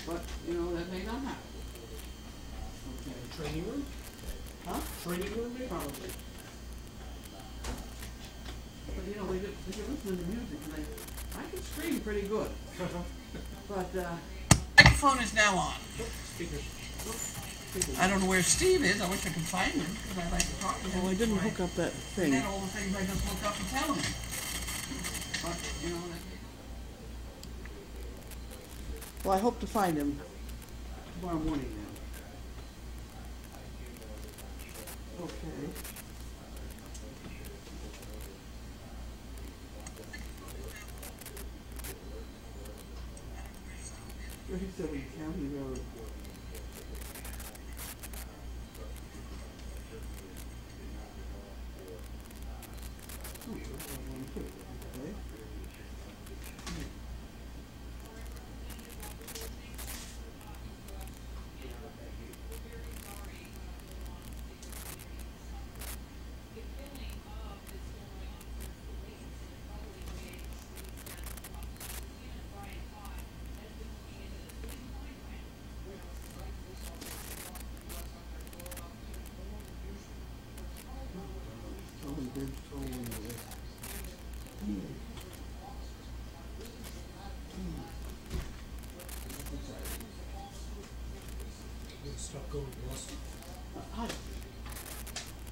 But, you know, that may not happen. Okay. Training room? Huh? Training room, maybe? Probably. But, you know, we could listen to music, and I can scream pretty good. But, microphone is now on. Speakers. I don't know where Steve is. I wish I could find him, because I'd like to talk to him. Oh, I didn't hook up that thing. Forget all the things I just looked up and tell him. But, you know, Well, I hope to find him. tomorrow morning now. Okay. He said we County Road. Okay. Stop going lost.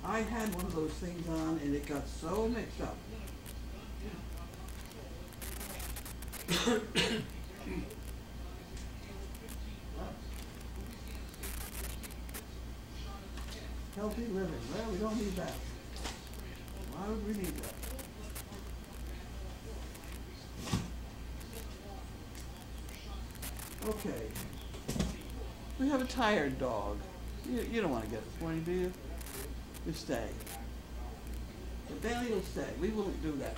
I had one of those things on and it got so mixed up. Healthy living. Well, we don't need that. Why would we need that? Okay. We have a tired dog. You don't want to get this morning, do you? You stay. But Bailey will stay. We won't do that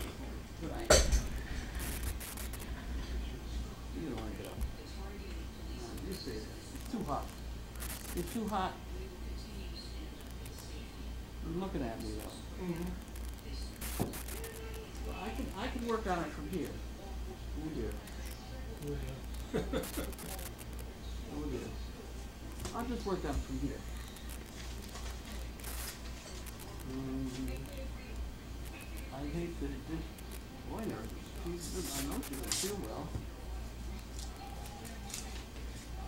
tonight. You don't want to get up. You stay there. It's too hot. It's too hot. You're looking at me though. Mm-hmm. I can work on it from here. Oh dear. Oh, yeah. Oh dear. I'll just work on it from here. I hate that it did. Boy, I know she doesn't feel well.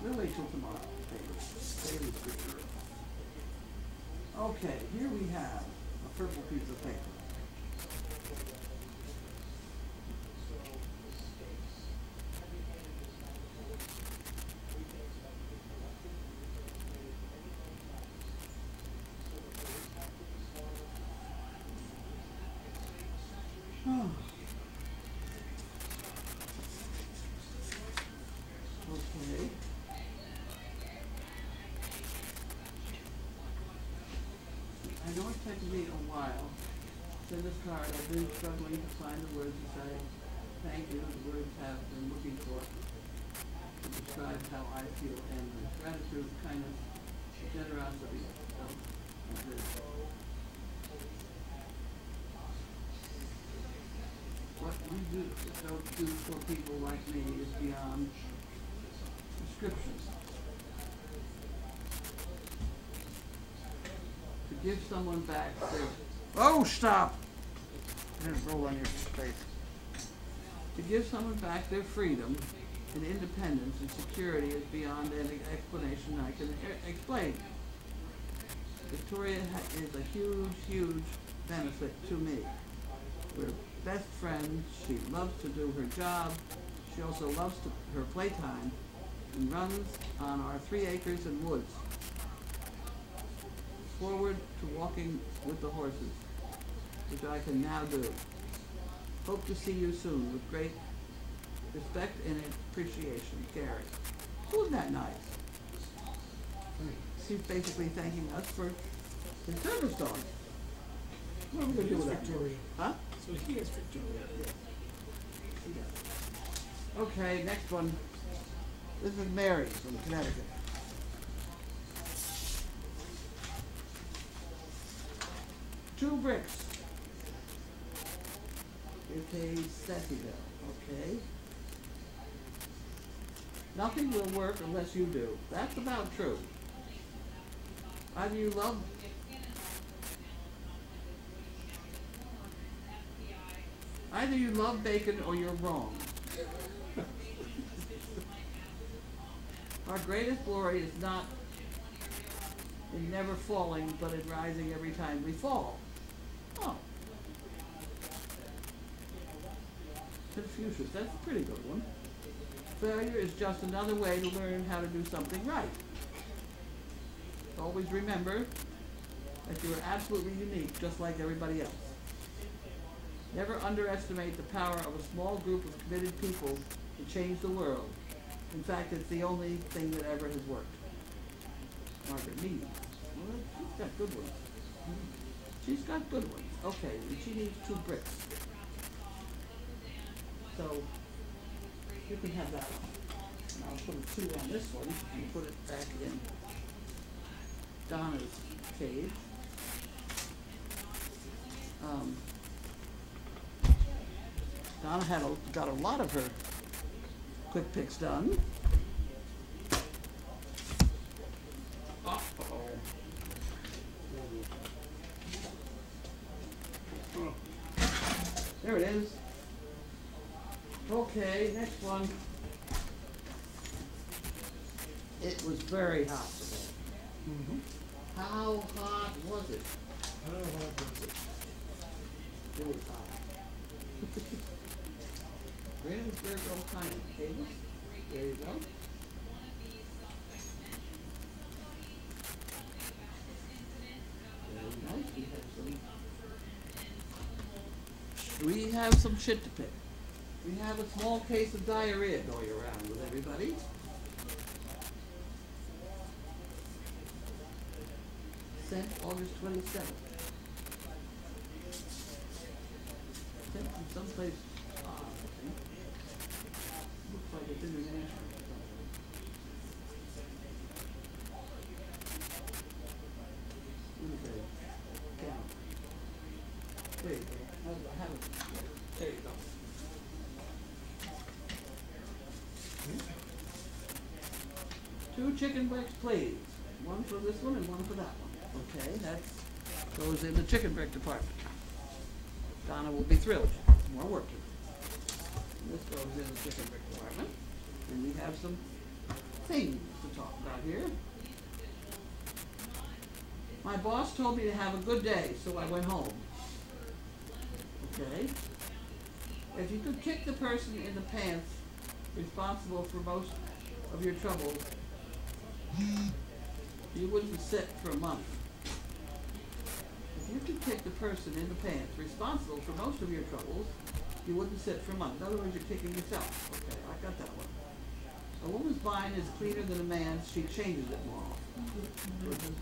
We'll wait till tomorrow. Bailey's good for it. Okay, here we have a purple piece of paper. Okay. I know it's taken me a while. Send this card. I've been struggling to find the words to say thank you. The words have been looking for to describe how I feel and the gratitude, kindness, generosity of this. What we do for people like me is beyond description. To give someone back their... Oh, stop! And roll on your face. To give someone back their freedom and independence and security is beyond any explanation I can explain. Victoria is a huge, huge benefit to me. We're best friends. She loves to do her job. She also loves her playtime and runs on our 3 acres and woods. Forward to walking with the horses, which I can now do. Hope to see you soon with great respect and appreciation, Gary. Wasn't that nice? She's basically thanking us for the service dog. What are we going to do with that? Victoria. Huh? So he is Victoria. Yeah. He does. Okay, next one. This is Mary from Connecticut. Two bricks. Okay, Sessiville. Okay. Nothing will work unless you do. That's about true. Either you love Either you love bacon or you're wrong. Our greatest glory is not in never falling, but in rising every time we fall. Oh. Confucius, that's a pretty good one. Failure is just another way to learn how to do something right. Always remember that you are absolutely unique, just like everybody else. Never underestimate the power of a small group of committed people to change the world. In fact, it's the only thing that ever has worked. Margaret Mead. Well, she's got good ones. She's got good ones. Okay, and she needs 2 bricks. So, you can have that one. And I'll put a 2 on this one and put it back in Donna's cage. Donna got a lot of her quick picks done. Uh-oh. There it is. Okay, next one. It was very hot today. Mm-hmm. How hot was it? How hot was it? It was hot. Greensburg, all kind of tables. There you go. Very nice. We have some shit to pick. We have a small case of diarrhea going around with everybody. Sent August 27th. Sent from someplace odd, I think. Looks like it's international. Okay. Count. There you go. I have it. There you go. Two chicken breasts, please. One for this one and one for that one. Okay, that goes in the chicken breast department. Donna will be thrilled. More work to do. And this goes in the chicken breast department. And we have some things to talk about here. My boss told me to have a good day, so I went home. Okay. If you could kick the person in the pants responsible for most of your troubles, you wouldn't sit for a month. If you could kick the person in the pants responsible for most of your troubles, you wouldn't sit for a month. In other words, you're kicking yourself. Okay, I got that one. A woman's mind is cleaner than a man's. She changes it more often.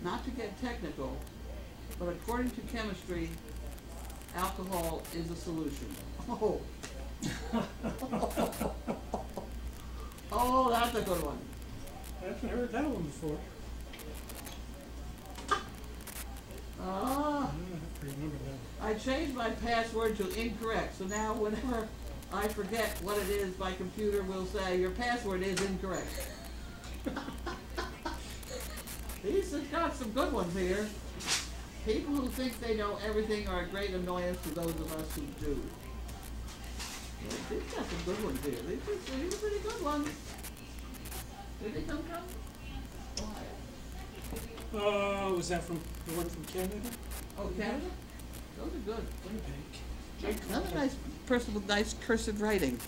Not to get technical, but according to chemistry, alcohol is a solution. Oh. Oh, that's a good one. I haven't heard that one before. Ah. I have to remember that. I changed my password to incorrect, so now whenever I forget what it is, my computer will say, your password is incorrect. These have got some good ones here. People who think they know everything are a great annoyance to those of us who do. Well, they've got some good ones here. These are pretty good ones. Did they come from? Ohio. Was that from the one from Canada? Oh, Canada? Those are good. Winnipeg. Another nice person with nice cursive writing.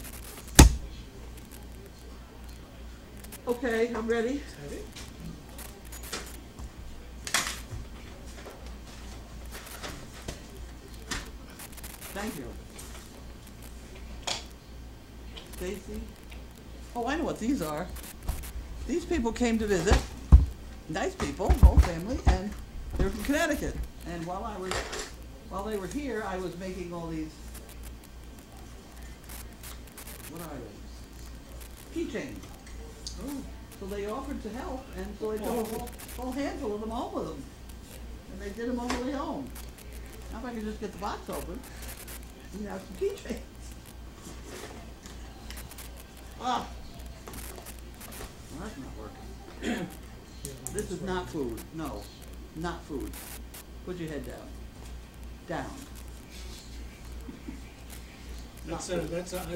Okay, I'm ready. Is that it? Thank you. Stacy? Oh, I know what these are. These people came to visit. Nice people, whole family, and they're from Connecticut. And while they were here, I was making all these, what are they? Keychains. Oh. So they offered to help, and so I took a whole handful of them home with them. And they did them all the way home. Now if I could just get the box open, you have some keychains. Ah, That's not working. This is not food. No, not food. Put your head down. Down. I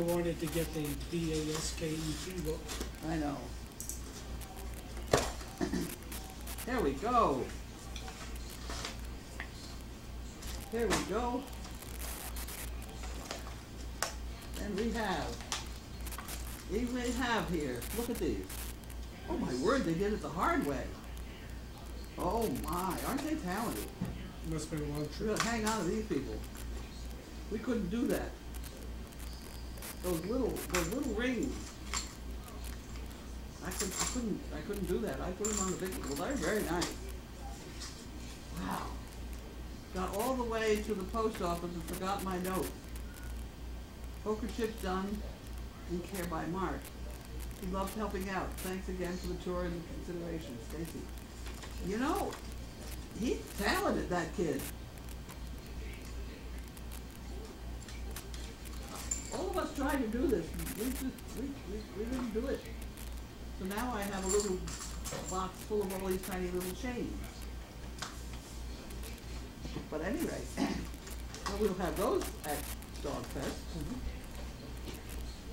wanted to get the DASKET book. I know. There we go. There we go. And we have here, look at these. Oh my word, they did it the hard way. Oh my, aren't they talented? Must have been a long We're trip. gonna hang on to these people. We couldn't do that. Those little rings. I couldn't do that. I put them on the big ones. Well, they're very nice. Wow. Got all the way to the post office and forgot my note. Poker chips done and care by Mark. He loves helping out. Thanks again for the tour and consideration, Stacy. You know, he's talented, that kid. All of us tried to do this. We didn't do it. So now I have a little box full of all these tiny little chains. But at any rate, well, we'll have those at Dog Fest.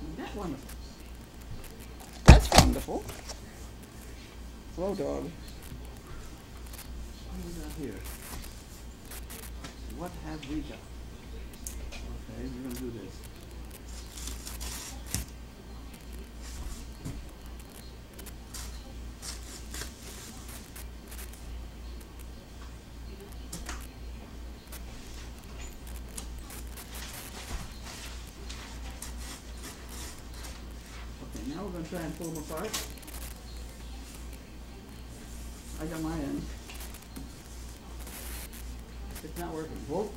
Isn't that wonderful? That's wonderful. Hello, dog. What do we got here? What have we got? Okay, we're gonna do this. Okay, now we're gonna try and pull them apart. I got my end. It's not working. Whoa.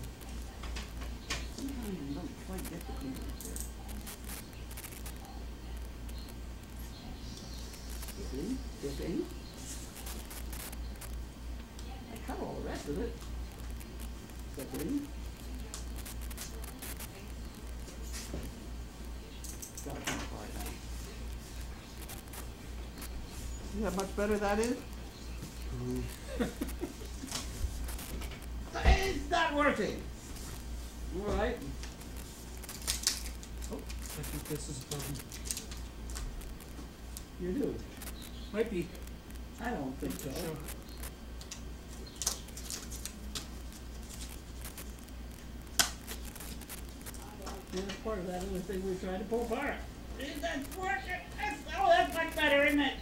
Sometimes you don't quite get the fingers there. Dipping. I cut all the rest of it. Dipping. Gotta come apart now. See how much better that is? It's not working. All right. Oh, I think this is a problem. You do. Might be. I don't think so. Sure. And it's part of that other thing we tried to pull apart. Is that working? That's much better, isn't it?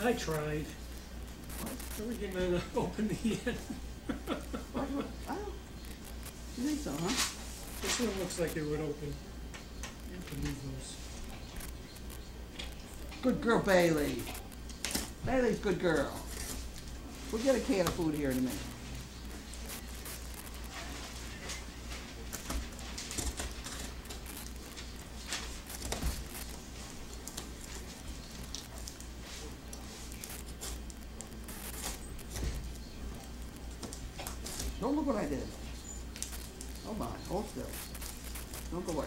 I tried. So we can open the end. Oh, you think so, huh? This one looks like it would open. You can move those. Good girl, Bailey. Bailey's good girl. We'll get a can of food here in a minute. Don't look what I did. Oh my, hold still. Don't go away.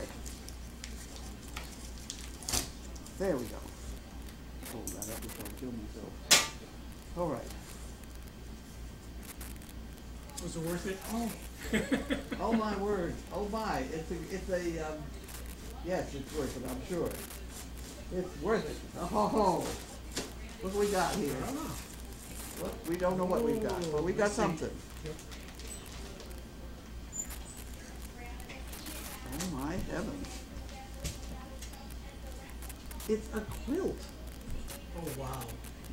There we go. Hold that up before I kill myself. All right. Was it worth it? Oh. Oh my word. Oh my. It's a yes, it's worth it, I'm sure. It's worth it. Oh, look what we got here. Look, we don't know what we've got, but we got something. Yep. Oh my heavens. It's a quilt. Oh wow.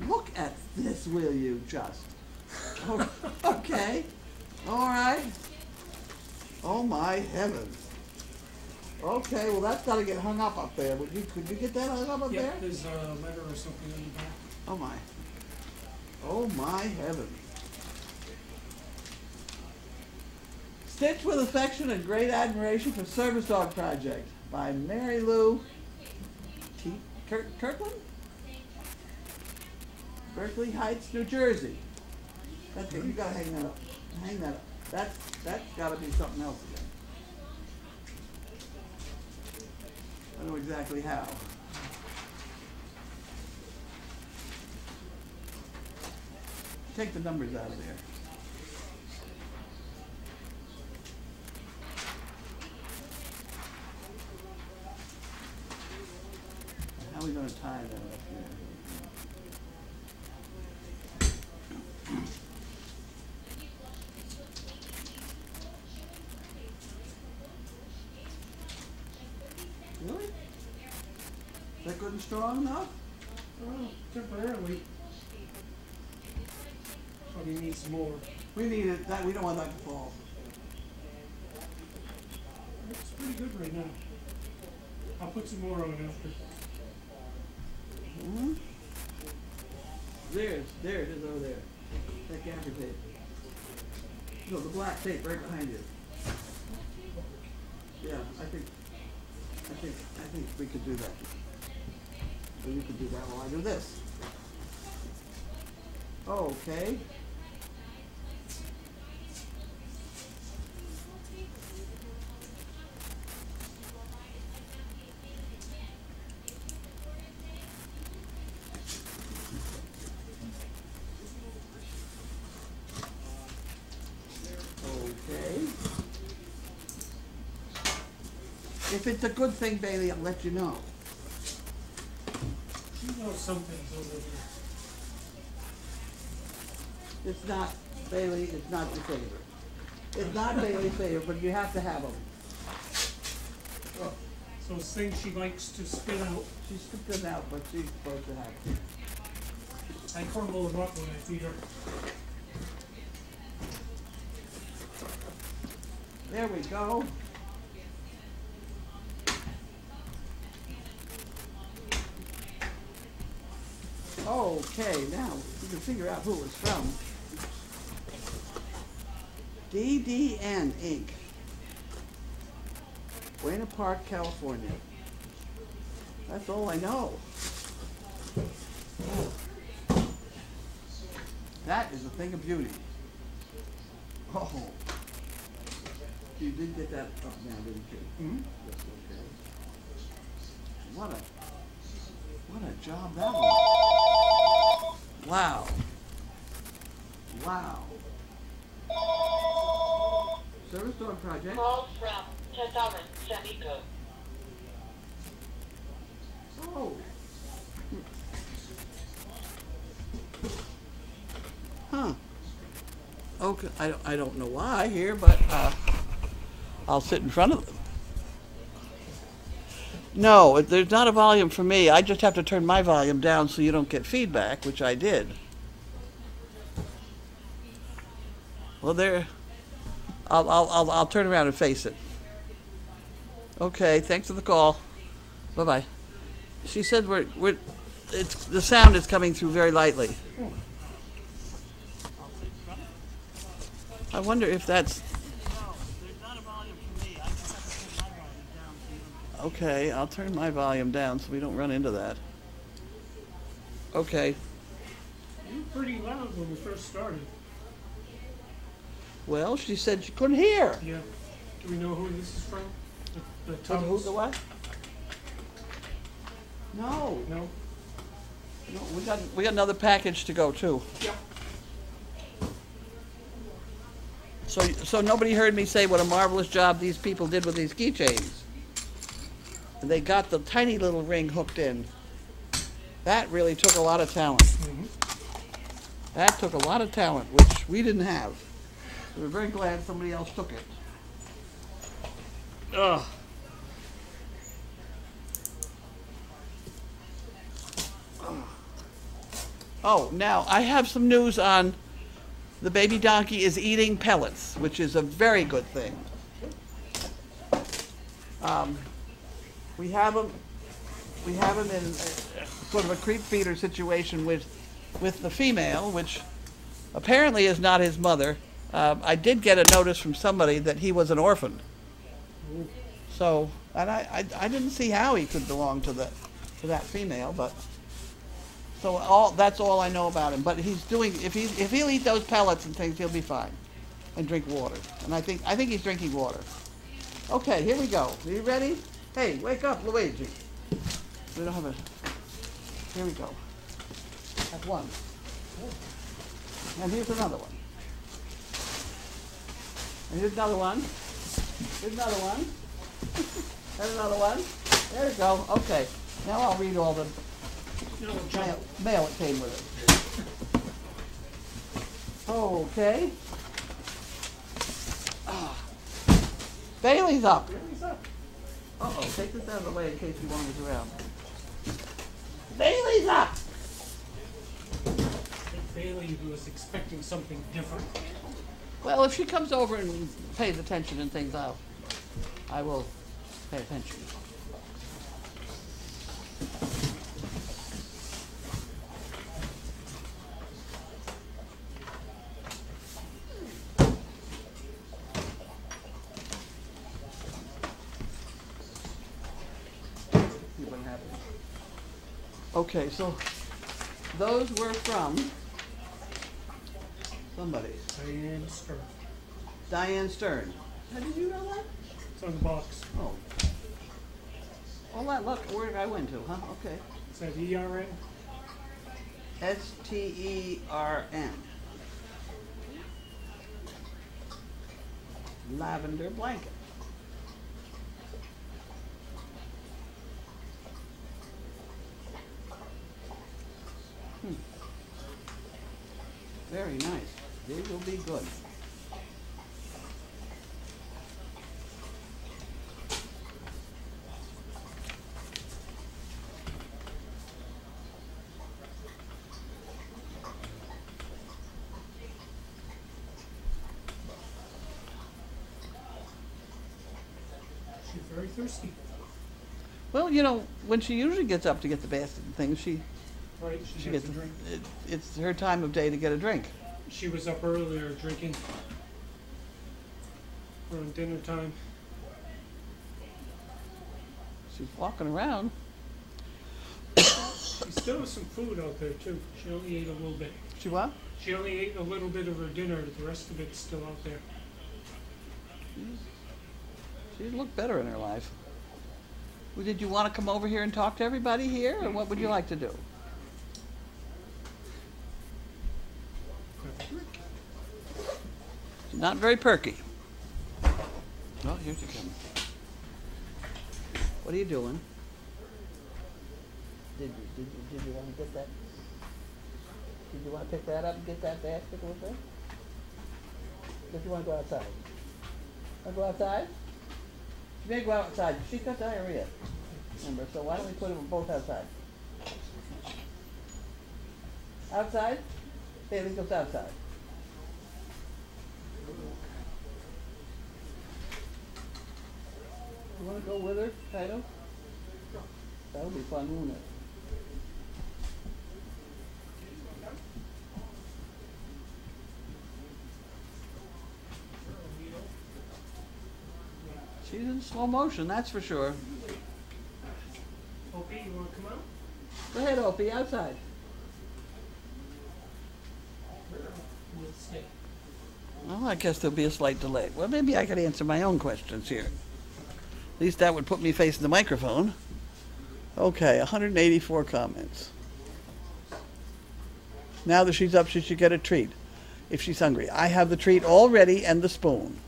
Look at this, will you just? Oh, okay. All right. Oh my heavens. Okay, well that's got to get hung up there. Could you get that hung up Yeah, there? there's a letter or something on the back. Oh my. Oh my heavens. Stitched with affection and great admiration for Service Dog Project by Mary Lou Kirkland? Berkeley Heights, New Jersey. That's it. You gotta hang that up. Hang that up. That's gotta be something else again. I don't know exactly how. take the numbers out of there. How are we going to tie that up here? Really? Is that good and strong enough? Well, temporarily. Probably need some more. We need it. That we don't want that to fall. It's pretty good right now. I'll put some more on after. Mm-hmm. There it is over there. That gaffer tape. No, the black tape right behind you. Yeah, I think we could do that. So you could do that while I do this. Okay. Okay. If it's a good thing, Bailey, I'll let you know. You know some things over here. It's not, Bailey, it's not your favorite. It's not Bailey's favorite, but you have to have them. So it's things she likes to spit out. She spit them out, but she's supposed to have them. I crumble them up when I feed her. There we go. Okay, now you can figure out who it was from. DDN Inc. Buena Park, California. That's all I know. Oh. That is a thing of beauty. Oh. You did get that up now, didn't you? Mm-hmm. That's okay. What a job that was. Wow. Wow. Service dog project. Call from 10,000 Samico. Oh. Huh. Okay, I don't know why here, but I'll sit in front of them. No, there's not a volume for me. I just have to turn my volume down so you don't get feedback, which I did. Well, there. I'll turn around and face it. Okay, thanks for the call. Bye bye. She said the sound is coming through very lightly. I wonder if that's. Okay, I'll turn my volume down so we don't run into that. Okay. You were pretty loud when we first started. Well, she said she couldn't hear. Yeah. Do we know who this is from? The Who Tubbs? the what? No. No? No, we got another package to go too. Yeah. So nobody heard me say what a marvelous job these people did with these keychains. And they got the tiny little ring hooked in. That really took a lot of talent. Mm-hmm. That took a lot of talent, which we didn't have. So we're very glad somebody else took it. Ugh. Oh, now I have some news on the baby donkey is eating pellets, which is a very good thing. We have him in sort of a creep feeder situation with the female, which apparently is not his mother. I did get a notice from somebody that he was an orphan. So, and I didn't see how he could belong to that female, but so that's all I know about him. But he's doing if he'll eat those pellets and things, he'll be fine, and drink water. And I think he's drinking water. Okay, here we go. Are you ready? Hey, wake up, Luigi. We don't have a. Here we go. That's one. And here's another one. And here's another one. Here's another one. There's another one. There you go. Okay. Now I'll read all the mail that came with it. Okay. Bailey's up. Uh-oh. Take this out of the way in case you wanders around. Bailey's up. I think Bailey was expecting something different. Well, if she comes over and pays attention and things, I will pay attention. See what happens. Okay, so those were from somebody. Diane Stern. Diane Stern. How did you know that? It's on the box. Oh. All that look where I went to, huh? Okay. Is that ERN? Stern. Lavender blanket. Very nice. These will be good. She's very thirsty. Well, you know, when she usually gets up to get the basket and things, she Right, she gets gets a drink. it's her time of day to get a drink. She was up earlier drinking around dinner time. She's walking around. She still has some food out there too. She only ate a little bit. She what? She only ate a little bit of her dinner. The rest of it's still out there. She's looked better in her life. Well, did you want to come over here and talk to everybody here, or what would you like to do? She's not very perky. Oh, here she comes. What are you doing? Did you want to get that? Did you want to pick that up and get that basket with her? Did you want to go outside? Want to go outside? She may go outside. She's got diarrhea. Remember, so why don't we put them both outside? Outside? Bailey goes outside. You want to go with her, Kaito? That would be fun, wouldn't it? She's in slow motion, that's for sure. Opie, you want to come out? Go ahead, Opie, outside. We'll stay. Well, I guess there'll be a slight delay. Well, maybe I could answer my own questions here. At least that would put me facing the microphone. Okay, 184 comments. Now that she's up, she should get a treat if she's hungry. I have the treat all ready and the spoon.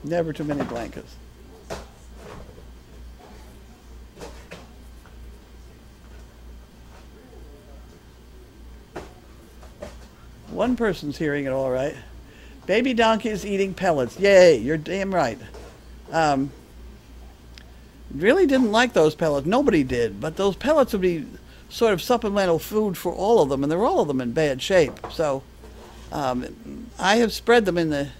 Never too many blankets. One person's hearing it all right. Baby donkey is eating pellets. Yay, you're damn right. Really didn't like those pellets. Nobody did, but those pellets would be sort of supplemental food for all of them, and they're all of them in bad shape. So I have spread them in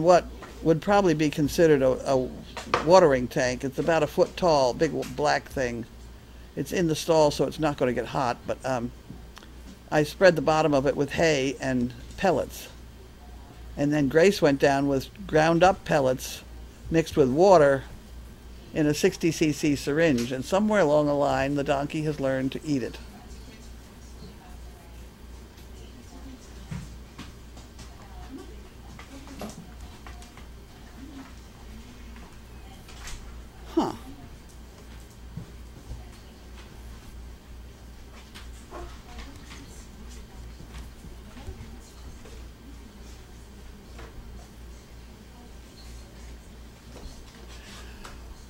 what would probably be considered a watering tank. It's about a foot tall, big black thing. It's in the stall, so it's not going to get hot, but I spread the bottom of it with hay and pellets. And then Grace went down with ground up pellets mixed with water in a 60 cc syringe, and somewhere along the line the donkey has learned to eat it. Huh.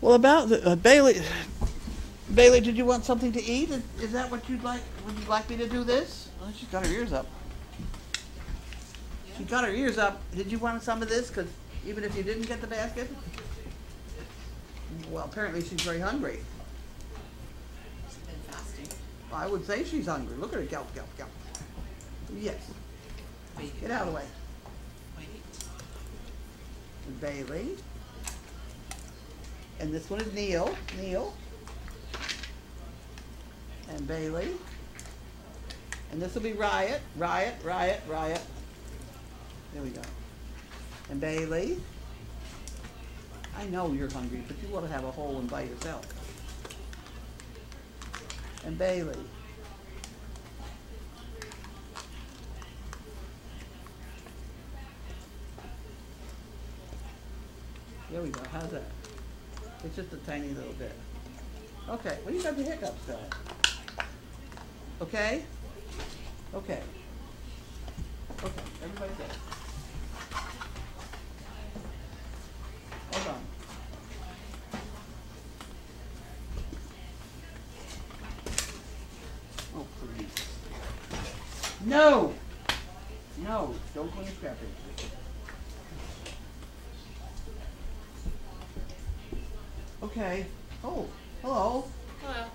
Well, about the, Bailey, did you want something to eat? Is that what you'd like? Would you like me to do this? Well, she's got her ears up. She got her ears up. Did you want some of this? Because even if you didn't get the basket? Well, apparently she's very hungry. She's been fasting. I would say she's hungry. Look at her. Gulp, gulp, gulp. Yes. Wait. Get out of the way. Wait. Bailey. And this one is Neil. And Bailey. And this will be Riot. There we go. And Bailey. I know you're hungry, but you want to have a whole one by yourself. And Bailey. There we go. How's that? It's just a tiny little bit. Okay. Well, you got the hiccups still. Okay? Okay. Okay. Everybody good. Hold on. Oh, please. No! No, don't go in the scrap bin. Okay. Oh, hello. Hello.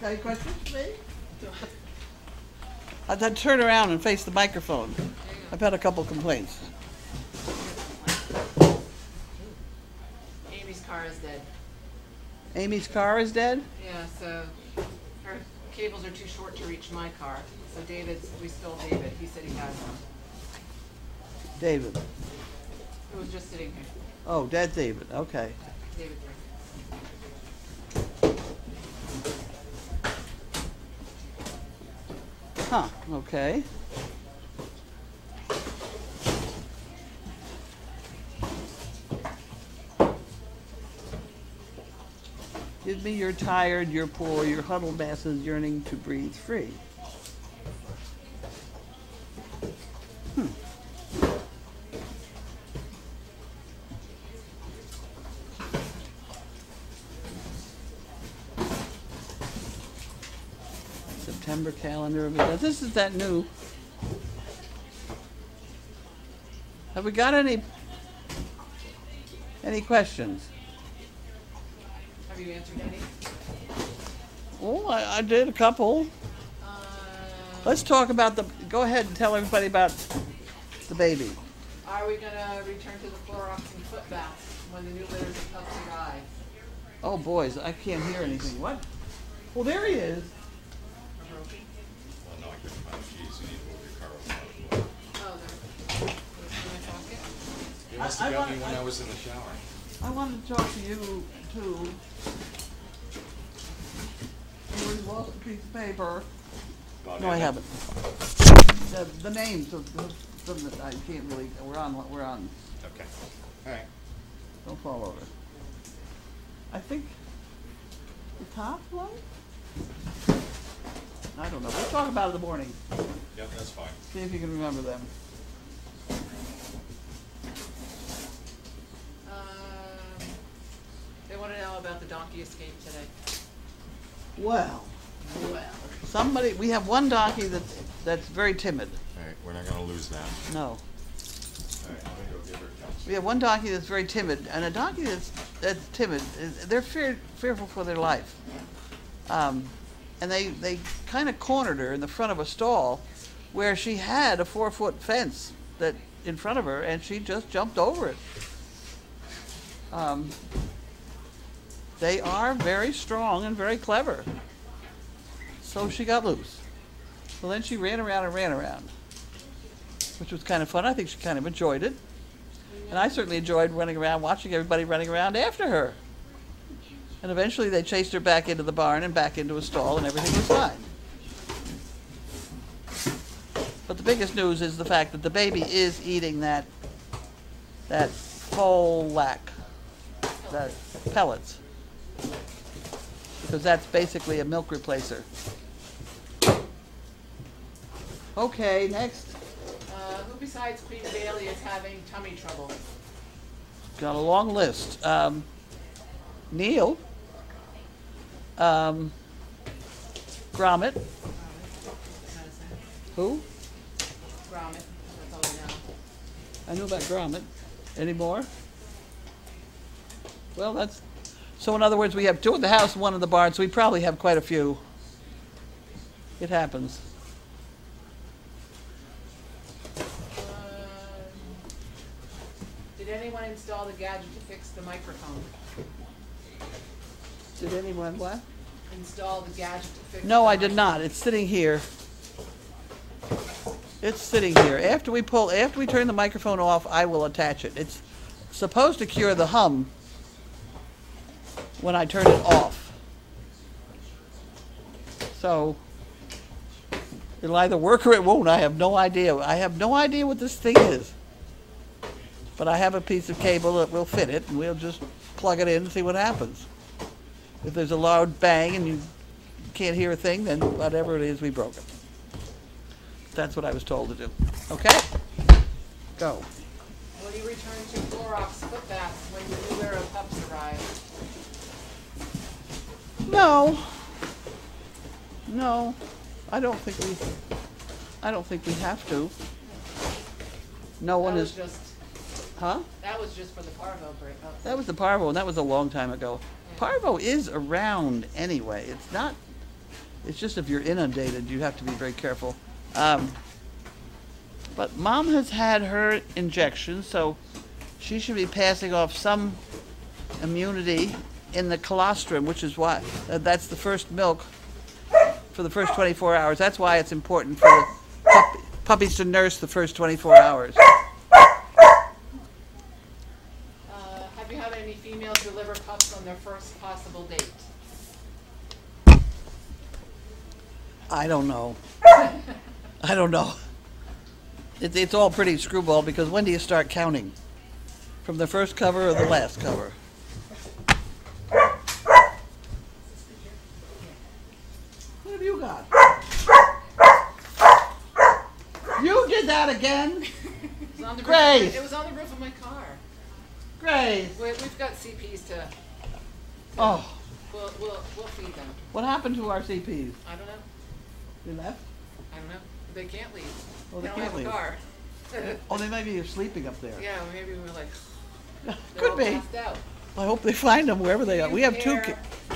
Got any questions for me? I'd turn around and face the microphone. I've had a couple complaints. Amy's car is dead. Amy's car is dead? Yeah, so her cables are too short to reach my car. So we stole David. He said he has one. David. Who was just sitting here. Oh, dead David. Okay. David. Huh, okay. Give me you're tired, you're poor, your huddled masses yearning to breathe free. September calendar. This is that new. Have we got any questions? Have you answered any? Oh, I did a couple. Let's talk about go ahead and tell everybody about the baby. Are we going to return to the Clorox and foot baths when the new litters of pups arrive? Oh, boys, I can't hear anything. What? Well, there he is. Or broken? Well, no, I couldn't find the keys. You need to move your car over. Oh, there. In my pocket? You must have got me when I was in the shower. I wanted to talk to you, too. We lost a piece of paper. No, I haven't. The names of them that I can't really, we're on. Okay. All right. Don't fall over. I think the top one? I don't know. We'll talk about it in the morning. Yep, that's fine. See if you can remember them. They want to know about the donkey escape today. Well, we have one donkey that's very timid. All right, we're not going to lose that. No. All right, I'm going to go give her a touch. We have one donkey that's very timid, and a donkey that's timid, they're fearful for their life. And they kind of cornered her in the front of a stall where she had a 4-foot fence that in front of her, and she just jumped over it. They are very strong and very clever. So she got loose. So then she ran around, which was kind of fun. I think she kind of enjoyed it. And I certainly enjoyed running around, watching everybody running around after her. And eventually they chased her back into the barn and back into a stall, and everything was fine. But the biggest news is the fact that the baby is eating that folac, that pellets. Because that's basically a milk replacer. Okay, next. Who besides Queen Bailey is having tummy trouble? Got a long list. Neil, Gromit, Medicine. who? Grommet, that's all we know. I knew about Gromit. Any more? Well, that's, so in other words, we have 2 in the house, 1 in the barn, so we probably have quite a few. It happens. Did anyone install the gadget to fix the microphone? Did anyone what? Install the gadget to fix No, the I did not. It's sitting here. It's sitting here. After we turn the microphone off, I will attach it. It's supposed to cure the hum when I turn it off. So, it'll either work or it won't. I have no idea. I have no idea what this thing is. But I have a piece of cable that will fit it, and we'll just plug it in and see what happens. If there's a loud bang and you can't hear a thing, then whatever it is, we broke it. That's what I was told to do. Okay? Go. Will you return to Clorox foot baths when the new era of pups arrive? No. No. I don't think we have to. No one That was is, just, huh? that was just for the parvo breakup. That was the parvo, and that was a long time ago. Parvo is around anyway. It's just if you're inundated, you have to be very careful. But Mom has had her injection, so she should be passing off some immunity in the colostrum, which is why that's the first milk for the first 24 hours. That's why it's important for the puppies to nurse the first 24 hours. Have you had any females deliver pups on their first possible date? I don't know. I don't know. It's all pretty screwball because when do you start counting? From the first cover or the last cover? What have you got? You did that again? It was on the Grace! roof, it was on the roof of my car. Grace! We've got CPs to, Oh, we'll feed them. what happened to our CPs? I don't know. They left? I don't know. They can't leave. Oh, they don't can't have leave. a car. Oh, they might be sleeping up there. Yeah, maybe we're like, they're Could all be. passed out. I hope they find them wherever they are. We have two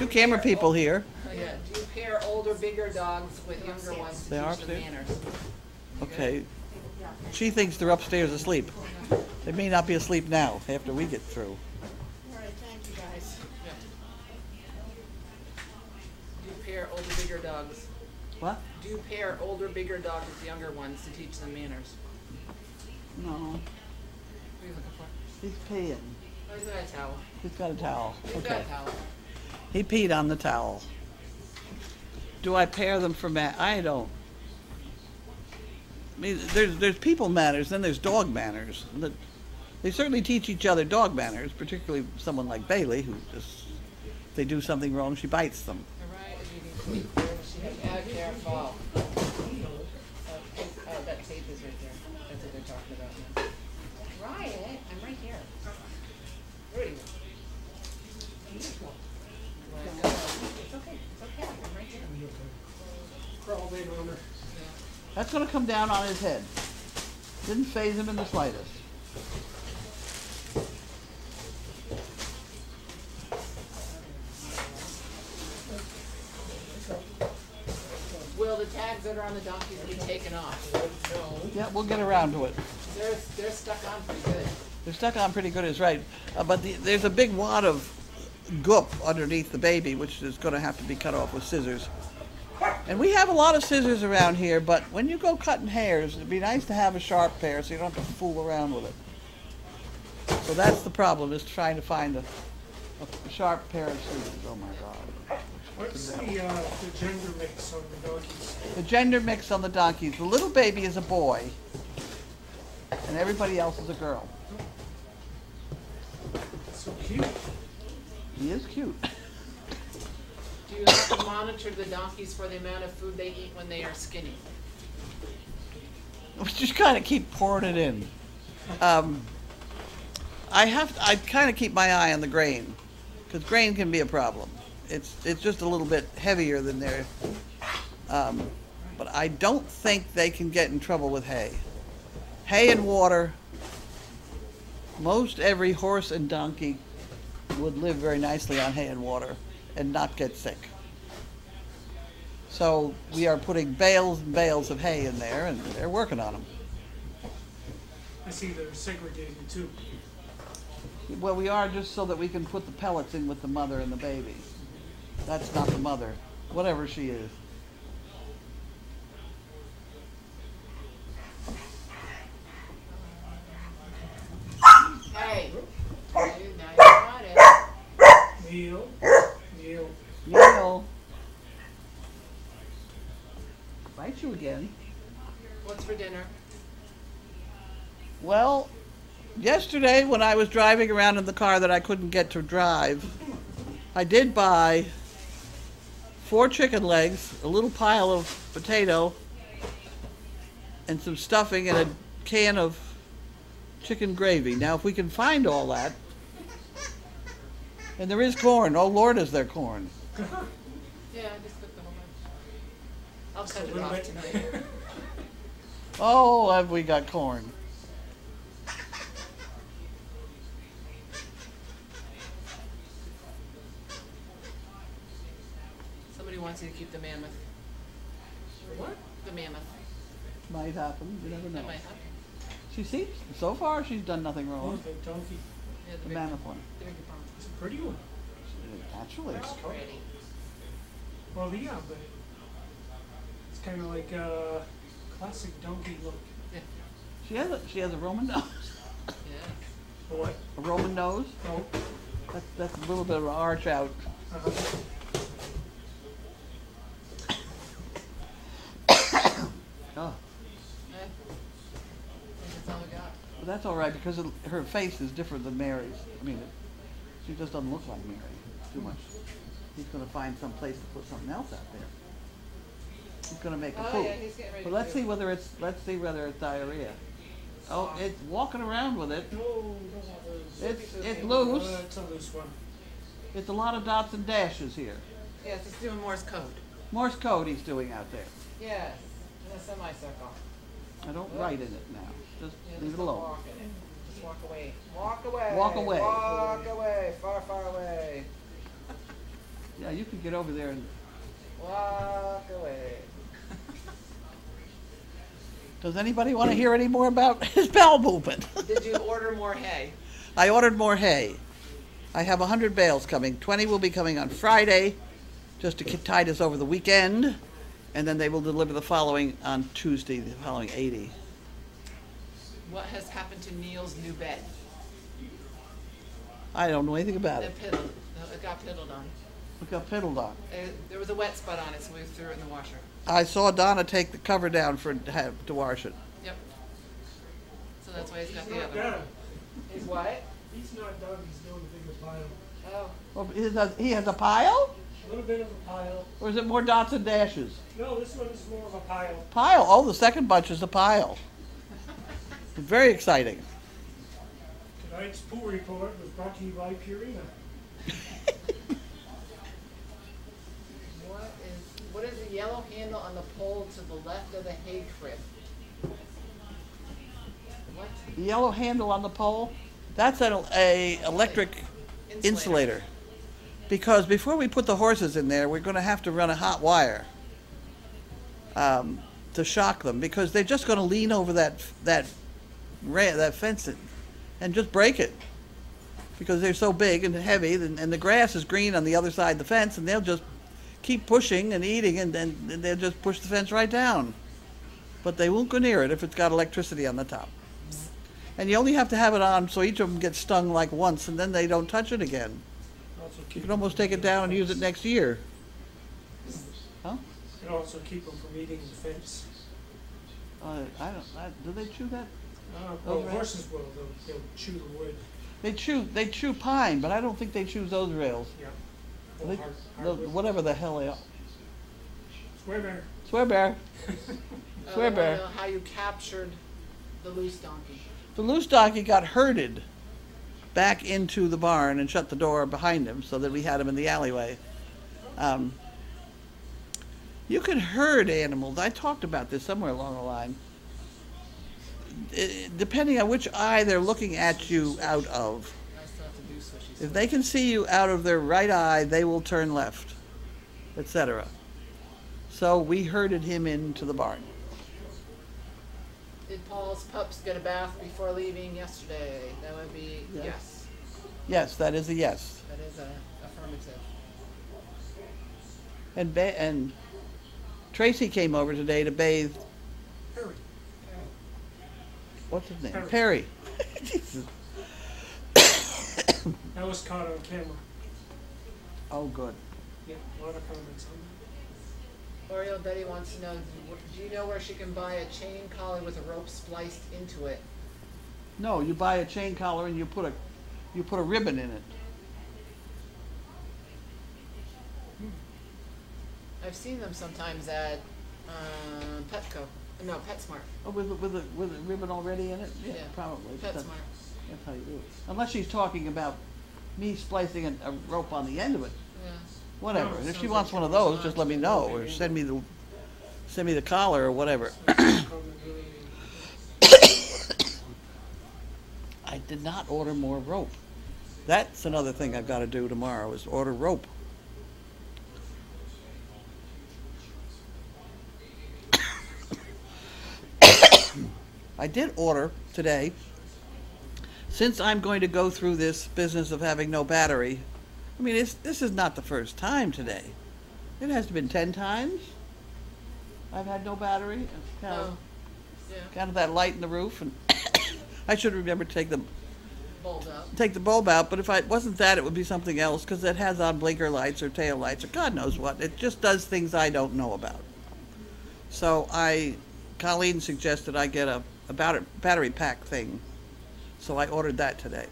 camera people here. Yeah, do you pair older, bigger dogs with younger ones to They are teach them upstairs? manners? Okay. She thinks they're upstairs asleep. They may not be asleep now after we get through. All right, thank you guys. Do you pair older, bigger dogs? What? Do you pair older, bigger dogs with younger ones to teach them manners? No. What are you looking for? He's peeing. Oh, he's got a towel. He's got a towel. He's got Okay. a towel. He peed on the towel. Do I pair them for I don't. I mean, there's people manners, then there's dog manners. They certainly teach each other dog manners, particularly someone like Bailey, who just, if they do something wrong, she bites them. All right, if you need to careful. That tape is right there. That's what they're talking about now. Riot, I'm right here. Where are you? It's okay, I'm right here. Crawled in on her. That's going to come down on his head. Didn't faze him in the slightest. Will the tags that are on the donkeys be taken off? Yeah, we'll get around to it. They're stuck on pretty good. They're stuck on pretty good, is right. But there's a big wad of goop underneath the baby, which is going to have to be cut off with scissors. And we have a lot of scissors around here, but when you go cutting hairs, it'd be nice to have a sharp pair so you don't have to fool around with it. So that's the problem, is trying to find a sharp pair of scissors. Oh my God. What's the gender mix on the donkeys? The gender mix on the donkeys. The little baby is a boy, and everybody else is a girl. So cute. He is cute. Do you have to monitor the donkeys for the amount of food they eat when they are skinny? We just kind of keep pouring it in. I kind of keep my eye on the grain. because grain can be a problem. It's just a little bit heavier than their, but I don't think they can get in trouble with hay. Hay and water, most every horse and donkey would live very nicely on hay and water and not get sick. So we are putting bales and bales of hay in there, and they're working on them. I see they're segregated too. Well, we are just so that we can put the pellets in with the mother and the baby. That's not the mother, whatever she is. Hey, now you got it. Neil, Neil. Neil. Bite you again. What's for dinner? Well, yesterday when I was driving around in the car that I couldn't get to drive, I did buy 4 chicken legs, a little pile of potato, and some stuffing and a can of chicken gravy. Now, if we can find all that, and there is corn. Oh, Lord, is there corn. Yeah, I just cooked the whole bunch. I'll Just a cut it little off bit. tonight. Oh, have we got corn. Somebody wants you to keep the mammoth. What? The mammoth. Might happen, you never know. That might happen. She seems, so far, she's done nothing Oh, wrong. the donkey. Yeah, The big mammoth one. The bigger one. It's a pretty one. Actually. They're all pretty. Well, yeah, but it's kind of like a classic donkey look. Yeah. She has a Roman nose. Yeah. What? A Roman nose. Oh. That's a little bit of an arch out. Uh-huh. Oh, I think that's all we got. but that's all right because her face is different than Mary's. I mean, she just doesn't look like Mary too much. He's going to find some place to put something else out there. He's going to make a Oh, poop. yeah, he's getting ready But to let's do see whether it's diarrhea. Oh, it's walking around with it. No, don't have those. It's loose. It's a loose one. It's a lot of dots and dashes here. Yes, it's doing Morse code. Morse code he's doing out there. Yes, in a semicircle. I don't write in it now. Just Yeah, leave just it don't alone. walk in it. Just walk away. Walk away. Walk away. Walk away. Far, far away. Yeah, you could get over there and. Walk away. Does anybody want to hear any more about his bowel movement? Did you order more hay? I ordered more hay. I have 100 bales coming. 20 will be coming on Friday, just to tide us over the weekend, and then they will deliver the following on Tuesday, the following 80. What has happened to Neil's new bed? I don't know anything about It it. piddled. It got piddled on. Look how piddled on. There was a wet spot on it, so we threw it in the washer. I saw Donna take the cover down to wash it. Yep. So that's why he's got He's the not other one. done. He's what? He's not done. He's doing a bigger pile. Oh. Well, he has a pile? A little bit of a pile. Or is it more dots and dashes? No, this one is more of a pile. Pile. Oh, the second bunch is a pile. Very exciting. Tonight's pool report was brought to you by Purina. What is the yellow handle on the pole to the left of the hay crib? What? The yellow handle on the pole, that's a electric insulator. Because before we put the horses in there, we're going to have to run a hot wire to shock them, because they're just going to lean over that fence and just break it, because they're so big and heavy, and the grass is green on the other side of the fence, and they'll just keep pushing and eating, and then they'll just push the fence right down. But they won't go near it if it's got electricity on the top. And you only have to have it on so each of them gets stung like once, and then they don't touch it again. Also You keep can almost take it down and use it next year. Huh? Can also keep them from eating the fence. Do they chew that? Well, Those horses will. They'll chew the wood. They chew pine, but I don't think they chew those rails. Yeah. They- Hardwood. whatever the hell they are. Swear bear. Swear bear. I Swear want bear. to know how you captured the loose donkey. The loose donkey got herded back into the barn and shut the door behind him so that we had him in the alleyway. You can herd animals. I talked about this somewhere along the line. Depending on which eye they're looking at you out of. If they can see you out of their right eye, they will turn left, etc. So we herded him into the barn. Did Paul's pups get a bath before leaving yesterday? That would be yes. Yes, that is a yes. That is a affirmative. And Tracy came over today to bathe. Perry. What's his name? Perry. Jesus. That was caught on camera. Oh, good. Yeah, a lot of comments on that. Oriole Betty wants to know, do you know where she can buy a chain collar with a rope spliced into it? No, you buy a chain collar and you put a ribbon in it. I've seen them sometimes at Petco. No, PetSmart. Oh, with a ribbon already in it? Yeah, Yeah, probably. PetSmart. That's how you do it. Unless she's talking about me splicing a rope on the end of it. Yeah. Whatever. No, And if she sounds wants like one of it those, was just on let me know, or send me the collar or whatever. I did not order more rope. That's another thing I've got to do tomorrow is order rope. I did order today, since I'm going to go through this business of having no battery. I mean, this is not the first time today. It has been 10 times I've had no battery. Kind of, Yeah. kind of that light in the roof, and I should remember to take the Bulb out. bulb out. But if it wasn't that, it would be something else because it has on blinker lights or tail lights or God knows what. It just does things I don't know about. So Colleen suggested I get a battery pack thing, so I ordered that today.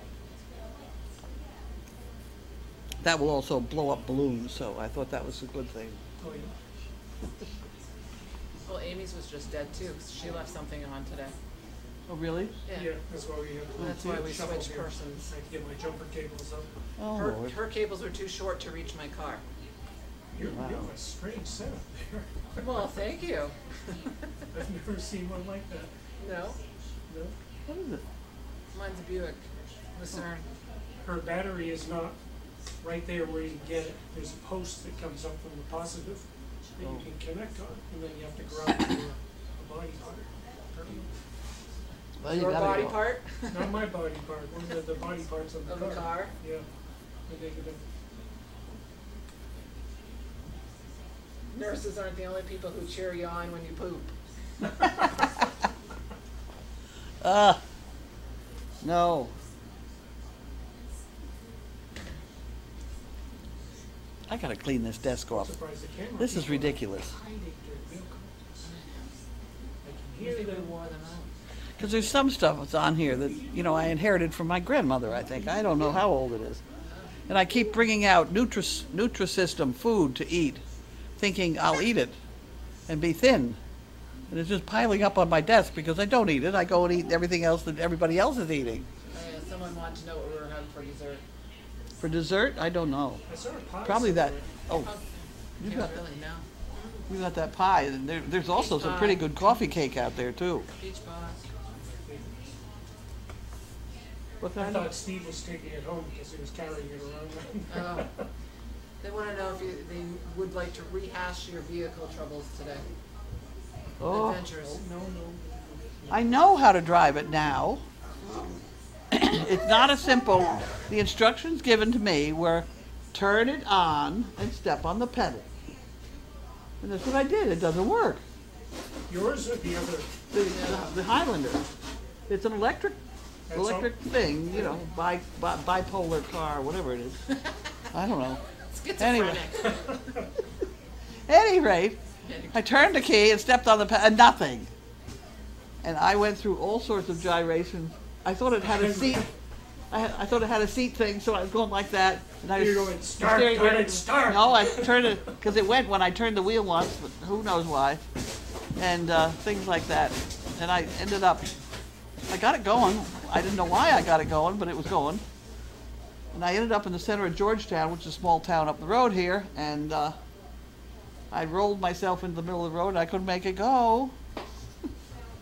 That will also blow up balloons, so I thought that was a good thing. Oh, yeah. Well, Amy's was just dead too. She left something on today. Oh, really? Yeah, that's why we have. That's why we shuffle switched here. persons. I had to get my jumper cables up. Oh, Her, Lord. her cables were too short to reach my car. You Wow. have a strange setup there. Well, thank you. I've never seen one like that. No, No. What is it? mine's a Buick. Lucerne. Her battery is not right there where you get it. There's a post that comes up from the positive that you can connect on, and then you have to ground it to a body part. Well, you Your gotta body go. part Not my body part, one of the body parts of the of car. the car. Yeah. The negative. Nurses aren't the only people who cheer you on when you poop. No. I gotta clean this desk off. Surprised the camera. This is people ridiculous. are hiding their vehicles. I can Maybe hear we them. wore them out. Because there's some stuff that's on here that, I inherited from my grandmother, I think. I don't know how old it is. And I keep bringing out Nutrisystem food to eat, thinking I'll eat it and be thin. And it's just piling up on my desk because I don't eat it. I go and eat everything else that everybody else is eating. Someone wanted to know what we were having for dessert. For dessert, I don't know. I saw a pie Probably that. somewhere. Oh, you Can't got really know. you got that pie. And there's also some pretty good coffee cake out there too. Peach boss. What I kind of? thought Steve was taking it home because he was carrying it around. Oh. They want to know if they would like to rehash your vehicle troubles today. Oh, Adventures. No. I know how to drive it now. It's not as simple. The instructions given to me were turn it on and step on the pedal. And that's what I did. It doesn't work. Yours or the other? The Highlander. It's an electric That's all? thing, bipolar car, whatever it is. I don't know. Schizophrenic. At any rate, I turned the key and stepped on the pedal, and nothing. And I went through all sorts of gyrations. I thought it had a seat. I thought it had a seat thing, so I was going like that. And I was You're going, start, steering turn wheel- it, start. No, I turned it, because it went when I turned the wheel once, but who knows why. And things like that. And I ended up, I got it going. I didn't know why I got it going, but it was going. And I ended up in the center of Georgetown, which is a small town up the road here, and I rolled myself into the middle of the road and I couldn't make it go.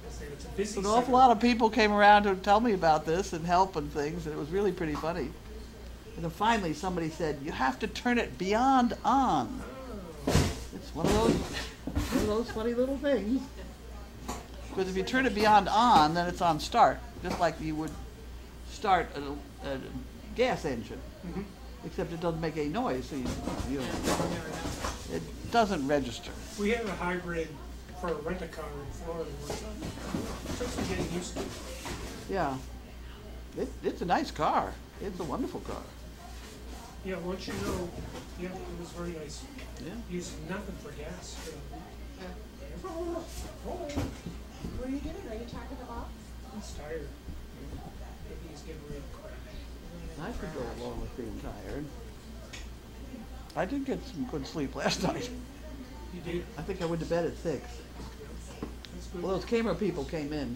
It's a busy An awful lot of people came around to tell me about this and help and things, and it was really pretty funny. And then finally somebody said, you have to turn it beyond on. It's one of those funny little things. Because if you turn it beyond on, then it's on start, just like you would start a gas engine. Mm-hmm. Except it doesn't make any noise, so it doesn't register. We had a hybrid for a rent-a-car in Florida one time. Took some getting used to. Yeah. It's a nice car. It's a wonderful car. Yeah, once you know, yeah, it was very nice. Yeah. Used nothing for gas. What are you doing? Are you talking about? He's tired. Maybe he's getting real quick. I could go along with being tired. I did get some good sleep last night. You did? I think I went to bed at 6. That's good. Well, those camera people came in,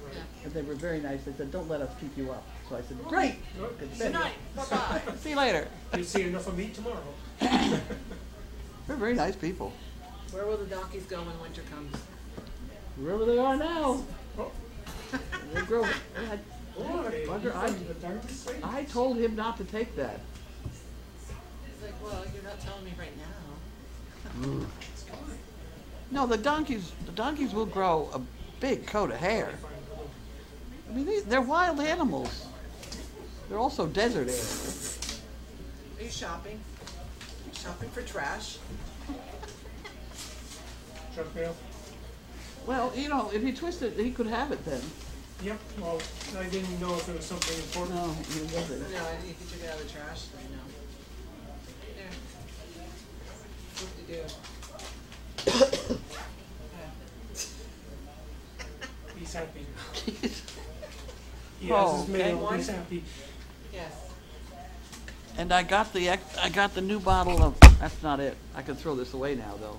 Right. and they were very nice. They said, don't let us keep you up. So I said, great. Good night. Bye-bye. See you later. You'll see enough of me tomorrow. They're very nice people. Where will the donkeys go when winter comes? Wherever they are now. Oh, They grow. boy, Bugger, I told him not to take that. It's like, well, you're not telling me right now. No, the donkeys will grow a big coat of hair. I mean, they're wild animals. They're also desert animals. Are you shopping? Shopping for trash? Chuck mail? Well, you know, if he twisted it, he could have it then. Yep, well, I didn't know if it was something important. No, he wasn't. No, I think you took it out of the trash, so I know. There. What to do? He's happy. He Oh, has his mail, okay. he's happy. Yes. And I got the new bottle of. That's not it. I can throw this away now, though.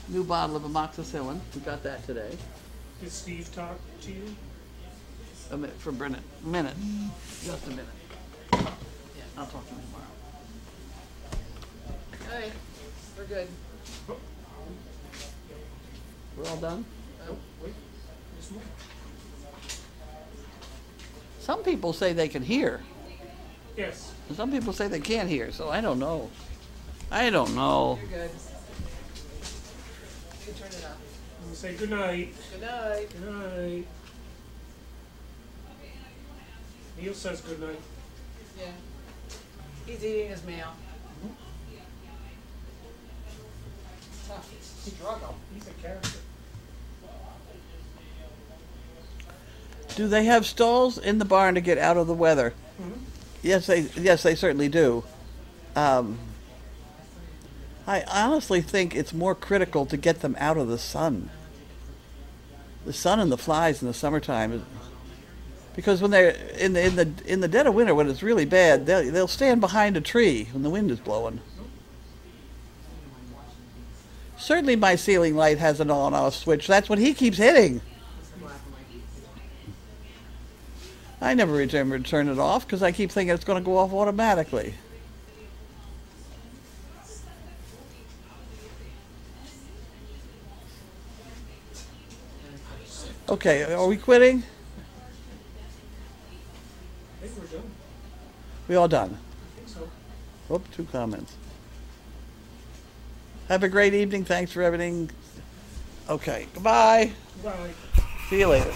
New bottle of amoxicillin. We got that today. Did Steve talk to you? A minute from Brennan. A minute. Just a minute. Yeah, I'll talk to him tomorrow. All right, we're good. We're all done? Oh, wait, there's more. Some people say they can hear. Yes. And some people say they can't hear, so I don't know. I don't know. You're good. You can turn it off. And we say good night. Good night. Good night. Neil says good night. Yeah. He's eating his mail. Tough struggle. He's a character. Do they have stalls in the barn to get out of the weather? Mm-hmm. Yes, they certainly do. I honestly think it's more critical to get them out of the sun. The sun and the flies in the summertime, because when they're in the dead of winter, when it's really bad, they'll stand behind a tree when the wind is blowing. Certainly, my ceiling light has an on-off switch. That's what he keeps hitting. I never remember to turn it off because I keep thinking it's going to go off automatically. Okay, are we quitting? I think we're done. We all done? I think so. Oh, 2 comments. Have a great evening. Thanks for everything. Okay, goodbye. Bye. See you later.